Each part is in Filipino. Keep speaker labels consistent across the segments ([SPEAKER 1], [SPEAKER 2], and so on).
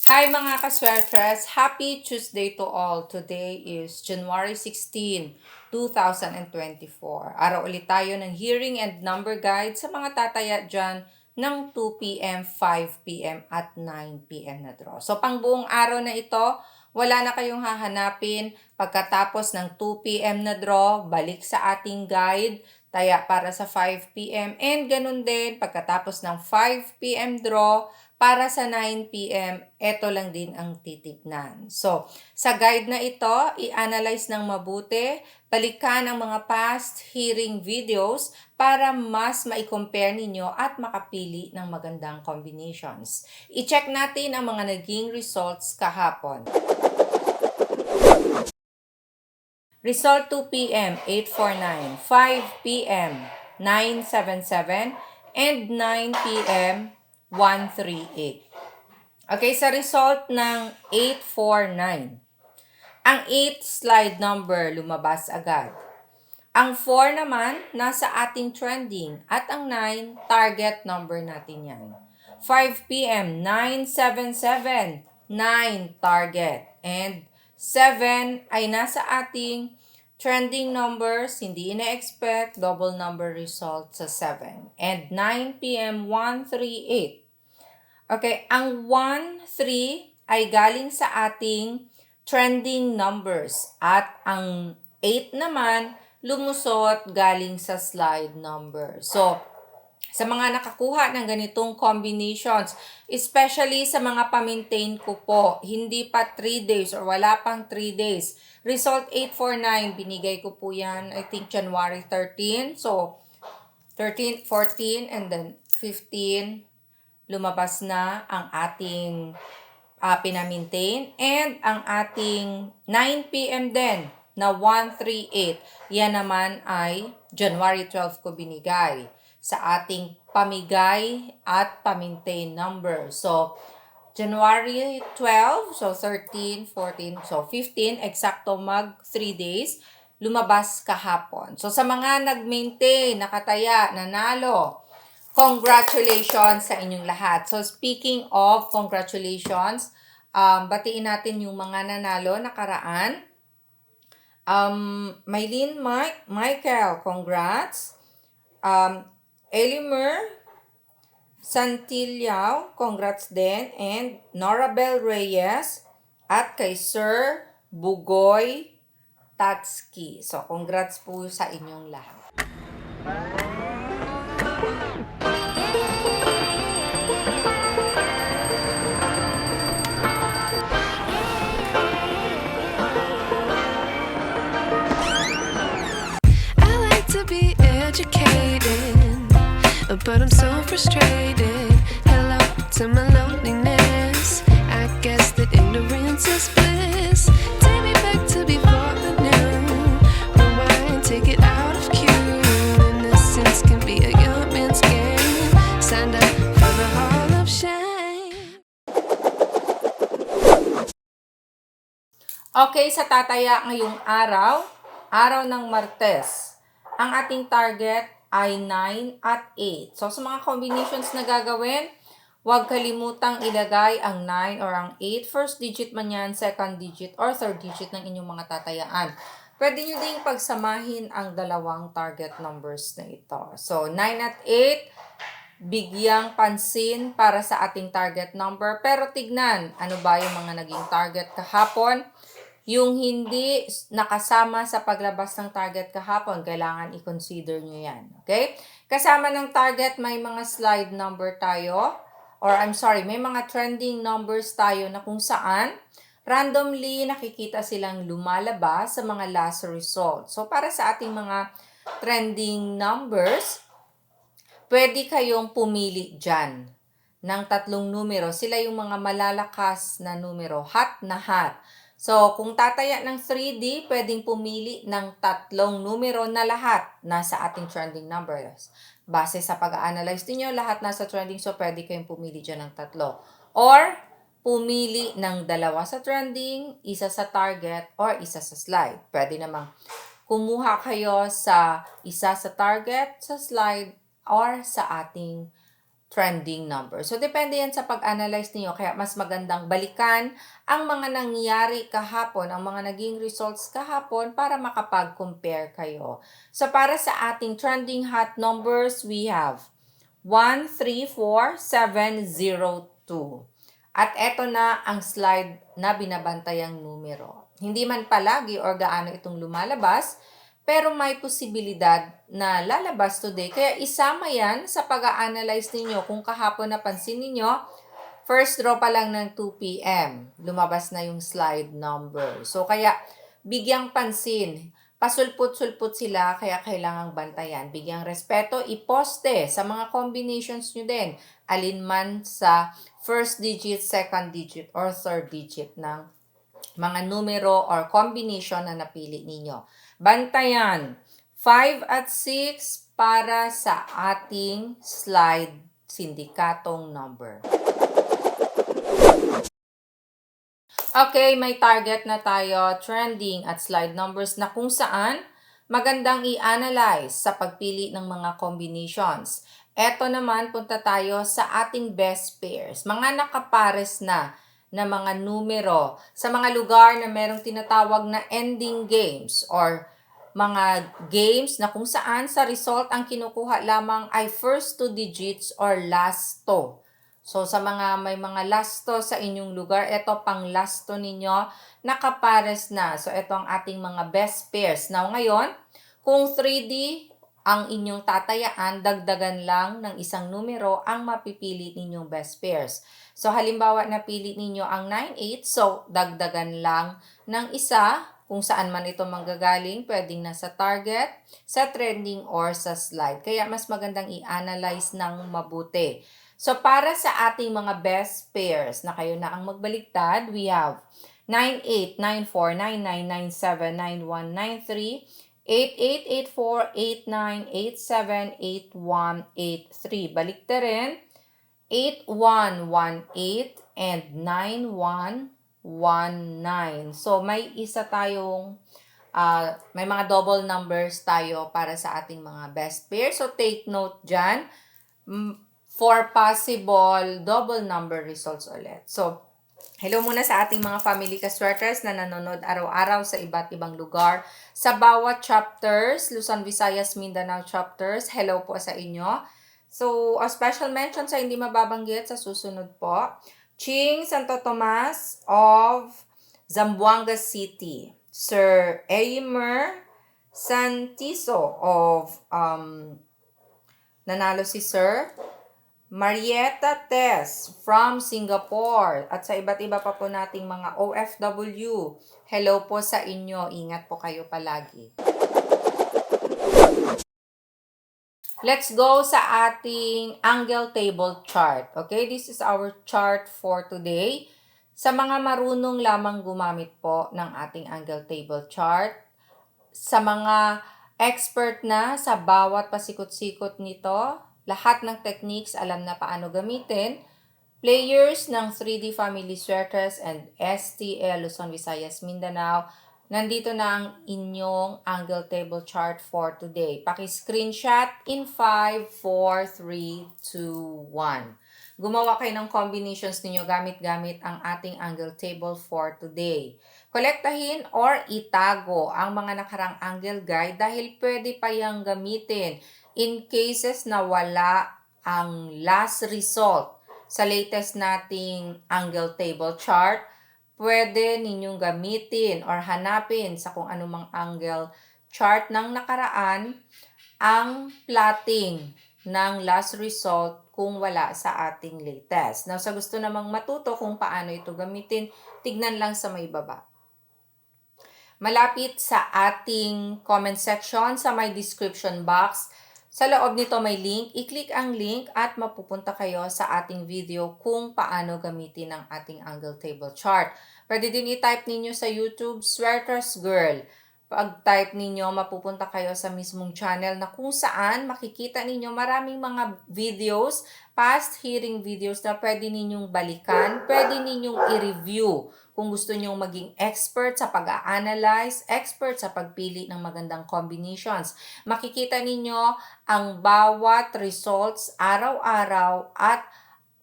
[SPEAKER 1] Hi mga kaswertres! Happy Tuesday to all! Today is January 16, 2024. Araw ulit tayo ng hearing and number guide sa mga tataya dyan ng 2 p.m., 5 p.m. at 9 p.m. na draw. So pang buong araw na ito, wala na kayong hahanapin. Pagkatapos ng 2 p.m. na draw, balik sa ating guide, taya para sa 5 p.m. And ganun din, pagkatapos ng 5 p.m. draw, para sa 9 p.m., eto lang din ang titignan. So, sa guide na ito, i-analyze ng mabuti, balikan ang mga past hearing videos para mas ma-compare ninyo at makapili ng magandang combinations. I-check natin ang mga naging results kahapon. Result 2 p.m. 849, 5 p.m. 977, and 9 p.m. 138. Okay, sa result ng 849, ang 8 slide number lumabas agad. Ang 4 naman, nasa ating trending at ang 9, target number natin yan. 5 p.m., 977, 9 target. And 7 ay nasa ating trending numbers, hindi ina-expect, double number result sa 7. And 9 p.m., 138. Okay, ang 1, 3 ay galing sa ating trending numbers at ang 8 naman lumusot galing sa slide number. So, sa mga nakakuha ng ganitong combinations, especially sa mga pa-maintain ko po, hindi pa 3 days or wala pang 3 days. Result 849, binigay ko po yan, I think January 13. So, 13, 14, and then 15, lumabas na ang ating pinamintain and ang ating 9 p.m. din na 138. Yan naman ay January 12 ko binigay sa ating pamigay at pamintain number. So, January 12, so 13, 14, so 15, eksakto mag 3 days, lumabas kahapon. So, sa mga nag-maintain, nakataya, nanalo, congratulations sa inyong lahat. So, speaking of congratulations, batiin natin yung mga nanalo nakaraan. Maylene Michael, congrats. Elimer Santillaw, congrats din. And Norabel Reyes at kay Sir Bugoy Tatski. So, congrats po sa inyong lahat.
[SPEAKER 2] But I'm so frustrated. Hello to my loneliness. I guess that ignorance is bliss. Take me back to before the new. Rewind, take it out of cue. Innocence can be a young man's game. Signed up for the hall of shame.
[SPEAKER 1] Okay, sa tataya ngayong araw ng Martes, ang ating target ay 9 at 8. So, sa mga combinations na gagawin, huwag kalimutang ilagay ang 9 or ang 8. First digit man yan, second digit, or third digit ng inyong mga tatayaan. Pwede nyo ding pagsamahin ang dalawang target numbers na ito. So, 9 at 8, bigyang pansin para sa ating target number. Pero tignan, ano ba yung mga naging target kahapon? Yung hindi nakasama sa paglabas ng target kahapon, kailangan i-consider nyo yan. Okay? Kasama ng target, may mga slide number tayo. May mga trending numbers tayo na kung saan randomly nakikita silang lumalabas sa mga last results. So, para sa ating mga trending numbers, pwede kayong pumili dyan ng 3 numero. Sila yung mga malalakas na numero, hot na hot. So, kung tataya ng 3D, pwedeng pumili ng 3 numero na lahat nasa ating trending numbers. Base sa pag-a-analyze niyo, lahat nasa trending, so pwede kayong pumili dyan ng 3. Or, pumili ng 2 sa trending, 1 sa target, or 1 sa slide. Pwede namang kumuha kayo sa 1 sa target, sa slide, or sa ating trending number. So, depende yan sa pag-analyze niyo. Kaya mas magandang balikan ang mga nangyari kahapon, ang mga naging results kahapon para makapag-compare kayo. So, para sa ating trending hot numbers, we have 134702. At eto na ang slide na binabantayang numero. Hindi man palagi or gaano itong lumalabas, pero may posibilidad na lalabas today. Kaya isama yan sa pag-a-analyze ninyo. Kung kahapon napansin ninyo, first draw pa lang ng 2 p.m. lumabas na yung slide number. So kaya bigyang pansin. Pasulput-sulput sila kaya kailangang bantayan. Bigyang respeto, iposte sa mga combinations nyo din. Alin man sa first digit, second digit, or third digit ng mga numero or combination na napili ninyo. Bantayan, 5 at 6 para sa ating slide sindikatong number. Okay, may target na tayo, trending at slide numbers na kung saan magandang i-analyze sa pagpili ng mga combinations. Eto naman, punta tayo sa ating best pairs. Mga nakapares na mga numero sa mga lugar na merong tinatawag na ending games or mga games na kung saan sa result ang kinukuha lamang ay first 2 digits or last 2. So, sa mga may mga lasto sa inyong lugar, ito pang lasto ninyo, nakapares na. So, ito ang ating mga best pairs. Now, ngayon, kung 3D ang inyong tatayaan, dagdagan lang ng isang numero ang mapipili ninyong best pairs. So, halimbawa, napili ninyo ang 9-8, so dagdagan lang ng isa, kung saan man ito manggagaling, pwedeng nasa target, sa trending, or sa slide. Kaya mas magandang i-analyze ng mabuti. So, para sa ating mga best pairs na kayo na ang magbaliktad, we have 98, 94, 99, 97, 91, 93, 88, 84, 89, 87, 81, 83. Balikta rin, 8118 and 9119. So, may isa tayong, may mga double numbers tayo para sa ating mga best pair. So, take note dyan for possible double number results ulit. So, hello muna sa ating mga family kaswerters na nanonood araw-araw sa iba't ibang lugar. Sa bawat chapters, Luzon, Visayas, Mindanao chapters, hello po sa inyo. So, a special mention sa hindi mababanggit sa susunod po. Ching Santo Tomas of Zamboanga City. Sir Eimer Santiso of, nanalo si Sir Marietta Tess from Singapore at sa iba't iba pa po nating mga OFW. Hello po sa inyo. Ingat po kayo palagi. Let's go sa ating angle table chart. Okay, this is our chart for today. Sa mga marunong lamang gumamit po ng ating angle table chart, sa mga expert na sa bawat pasikot-sikot nito, lahat ng techniques alam na paano gamitin, players ng 3D Family Swertres and STL Luzon, Visayas, Mindanao, nandito na ang inyong angle table chart for today. Paki-screenshot in 5, 4, 3, 2, 1. Gumawa kayo ng combinations ninyo gamit-gamit ang ating angle table for today. Kolektahin or itago ang mga nakarang angle guide dahil pwede pa yang gamitin in cases na wala ang last result sa latest nating angle table chart. Pwede ninyong gamitin or hanapin sa kung anumang angle chart ng nakaraan ang plotting ng last result kung wala sa ating latest. Now, sa gusto namang matuto kung paano ito gamitin, tignan lang sa may baba. Malapit sa ating comment section, sa may description box, sa loob nito may link. I-click ang link at mapupunta kayo sa ating video kung paano gamitin ang ating angle table chart. Pwede din i-type ninyo sa YouTube, Swertres Girl. Pag-type ninyo, mapupunta kayo sa mismong channel na kung saan makikita ninyo maraming mga videos, past hearing videos na pwede ninyong balikan, pwede ninyong i-review kung gusto nyong maging expert sa pag-a-analyze, expert sa pagpili ng magandang combinations. Makikita ninyo ang bawat results araw-araw at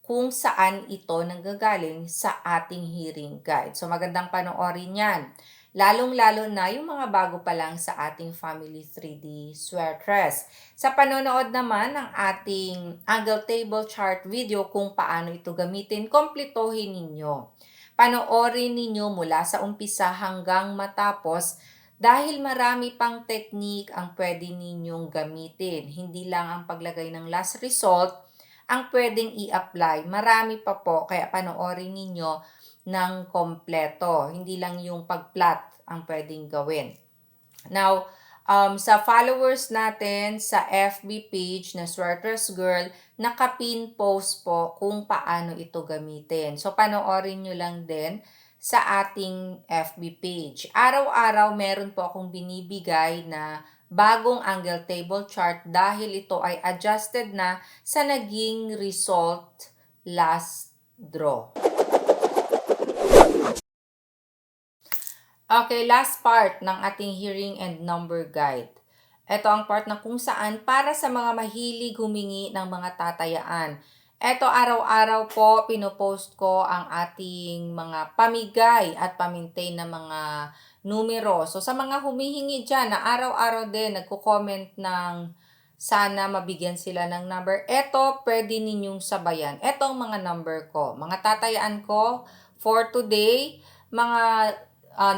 [SPEAKER 1] kung saan ito nanggagaling sa ating hearing guide. So magandang panoorin yan. Lalong-lalo na yung mga bago pa lang sa ating Family 3D Sweatress. Sa panonood naman ng ating angle table chart video kung paano ito gamitin, kompletohin ninyo. Panoorin ninyo mula sa umpisa hanggang matapos dahil marami pang technique ang pwede ninyong gamitin. Hindi lang ang paglagay ng last result ang pwedeng i-apply. Marami pa po, kaya panoorin ninyo ng kompleto. Hindi lang yung pag-plot ang pwedeng gawin. Now, sa followers natin sa FB page na Sweatress Girl, nakapin post po kung paano ito gamitin. So, panoorin nyo lang din sa ating FB page. Araw-araw meron po akong binibigay na bagong angle table chart dahil ito ay adjusted na sa naging result last draw. Okay, last part ng ating hearing and number guide. Ito ang part na kung saan para sa mga mahilig humingi ng mga tatayaan. Ito araw-araw po pinopost ko ang ating mga pamigay at pamintain na mga numero. So sa mga humihingi dyan na araw-araw din nagko-comment ng sana mabigyan sila ng number. Ito pwede ninyong sabayan. Ito ang mga number ko. Mga tatayaan ko for today, mga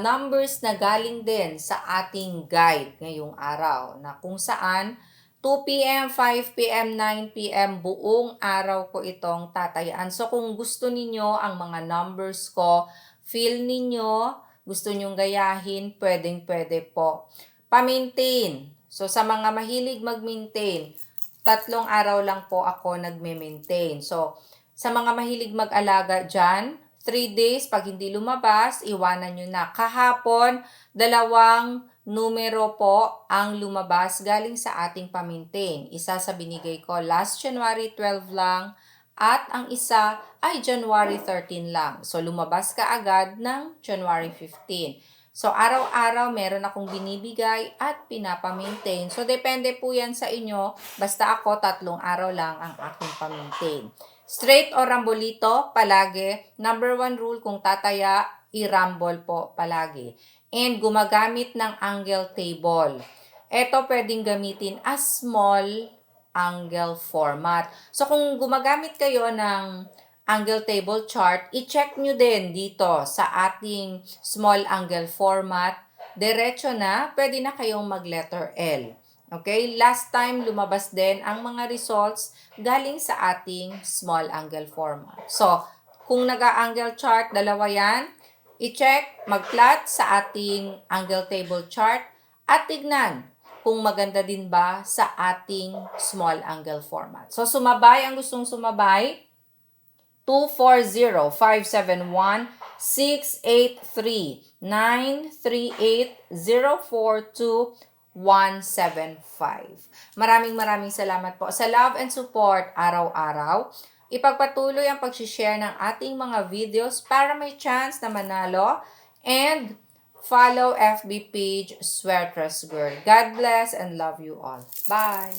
[SPEAKER 1] numbers na galing din sa ating guide ngayong araw na kung saan 2 p.m., 5 p.m., 9 p.m. buong araw ko itong tatayaan. So kung gusto ninyo ang mga numbers ko, feel ninyo, gusto nyong gayahin, pwedeng-pwede po. Pa-maintain. So sa mga mahilig mag-maintain, 3 araw lang po ako nagme-maintain. So sa mga mahilig mag-alaga dyan, 3 days, pag hindi lumabas, iwanan nyo na. Kahapon, 2 numero po ang lumabas galing sa ating pa-maintain. Isa sa binigay ko last January 12 lang at ang isa ay January 13 lang. So, lumabas ka agad ng January 15. So, araw-araw meron akong binibigay at pinapa-maintain. So, depende po yan sa inyo. Basta ako, 3 araw lang ang aking pa-maintain. Straight o rambolito, palagi. Number 1 rule, kung tataya, i-rumble po palagi. And gumagamit ng angle table. Ito pwedeng gamitin as small angle format. So kung gumagamit kayo ng angle table chart, i-check nyo din dito sa ating small angle format. Diretso na, pwede na kayong mag-letter L. Okay, last time lumabas din ang mga results galing sa ating small angle format. So, kung nag-angle chart, 2 yan, i-check, mag-plot sa ating angle table chart at tignan kung maganda din ba sa ating small angle format. So, sumabay ang gustong sumabay, 240-571-683-938-042-175. Maraming salamat po sa love and support araw-araw. Ipagpatuloy ang pag-share ng ating mga videos para may chance na manalo and follow FB page Sweatress Girl. God bless and love you all. Bye!